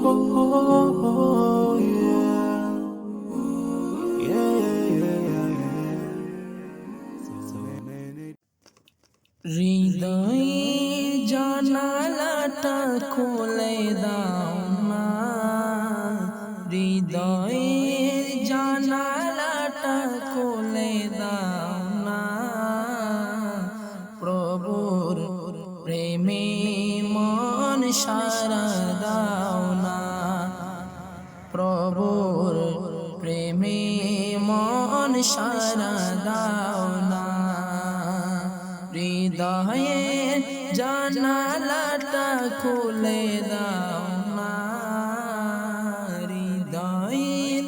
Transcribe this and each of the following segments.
Oh, yeah. Yeah, yeah, yeah, yeah. So many হৃদয়ে জানালাটা খুলে দাও না, হৃদয়ের জানালাটা খুলে দাও না, প্রভুর প্রেমে মন সারা দাও না, প্রভুর প্রেমে মন সারা দাও না, হৃদয়ের জানালাটা খুলে দাও না, হৃদয়ের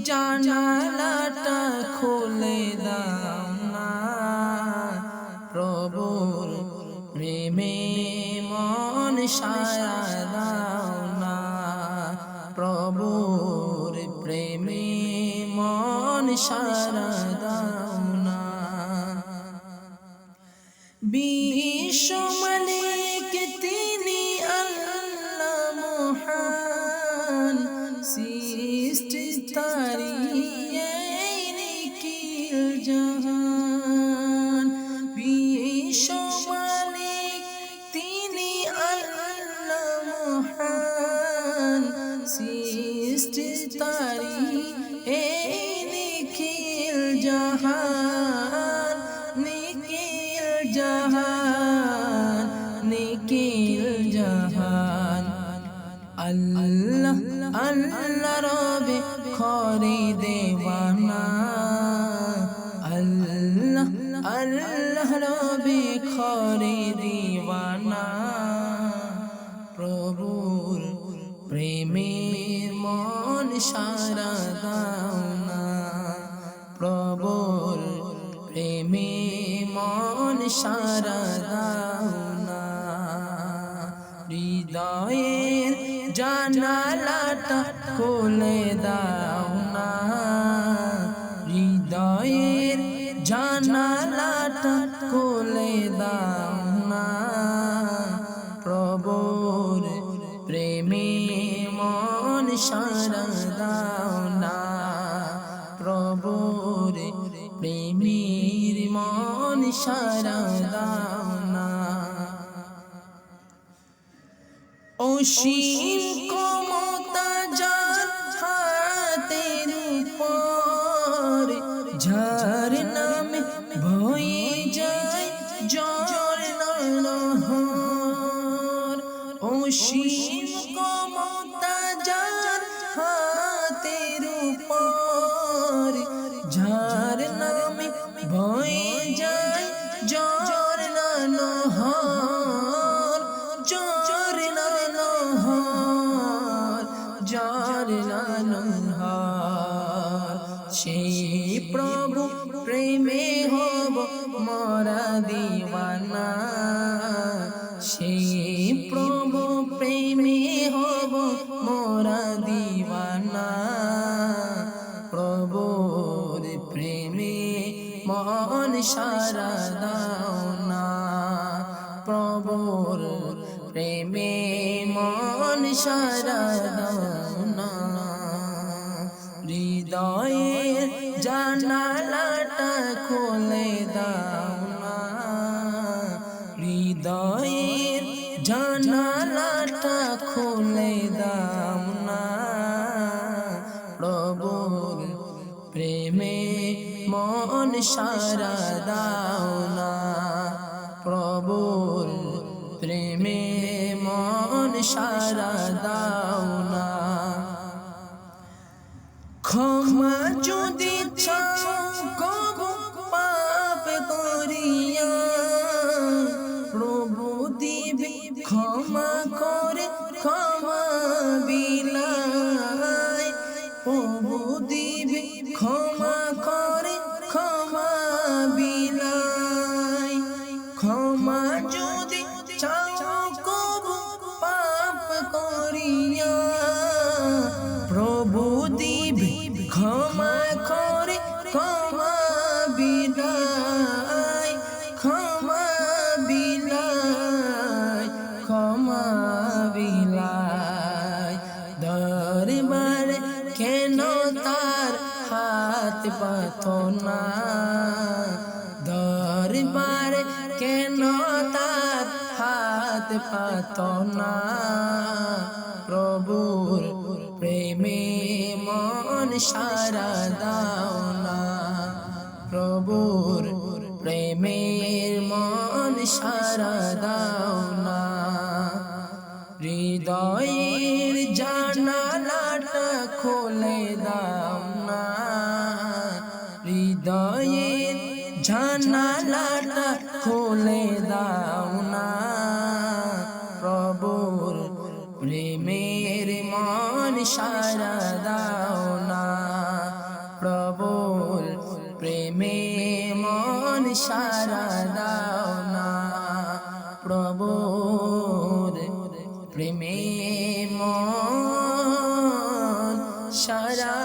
জানালাটা খুলে দাও না, প্রভুর প্রেমে মন সারা দাও না, প্রভুর প্রেমে মন সারা দাও না। বিশ্ব মালিক তিনি আল্লাহ মহান, সৃষ্টি তারি এই নিখিল জাহান। বিশ্ব মালিক তিনি আল্লাহ মহান, সৃষ্টি তারি এই নিখিল জাহান, নিখিল জাহান, নিখিল জাহান। আল্লাহ আল্লাহ রবে খরে দেওয়ানা, আল্লাহ আল্লাহ রবে খরে দেওয়ানা, প্রভুর প্রেমে মন সারা দাও না, প্রভুর প্রেমে মন সারা দাও না, হৃদয়ের জানালাটা খুলে দাও না, হৃদয়ের জানালাটা খুলে দাও না, প্রভুর প্রেমে মন সারা দাও না, প্রভুর প্রেমের মন সারা দাও না। অসীম ক্ষমতা যার হাতের উপর, যার নামে বয়ে যায় ঝর্ণার, অসীম ক্ষমতা যার হাতের উপর, যার নামে বয়ে যায় ঝর্ণার, ঝর্ণার, ঝর্ণার। সেই প্রভু প্রেমে হব মোরা দিওয়ানা, সেই প্রভু প্রেমে হব মোরা দিওয়ানা, প্রভুর প্রেমে মন সারা দাও না, প্রভুর প্রেমে মন সারা দাও না, হৃদয়ের জানালাটা খুলে দাও না, হৃদয়ের জানালাটা খুলে দাও না, প্রভুর প্রেমে মন সারা দাও না, প্রভুর প্রেমে মন সারা দাও না। ক্ষমা যদি চাও কবু পাপ করিয়া, প্রভু দিবে ক্ষমা করে ক্ষমা বিলায়, প্রভু দিবে ক্ষমা করে ক্ষমা বিলায়, ক্ষমা যদি চাও কবু পাপ করিয়া, প্রভু দিবে ক্ষমা করে পাত না দরবারে কেন তার হাত পাত না প্রভুর প্রেমে মন সারা দাও না প্রভুর প্রেমের মন সারা দাও না হৃদয়ের জানালাটা খুলে দাও না হৃদয়ের জানালাটা খুলে দাও না প্রভুর প্রেমের মন সারা দাও না প্রভুর প্রেমে মন সারা দাও না প্রভুর প্রেমে মন সারা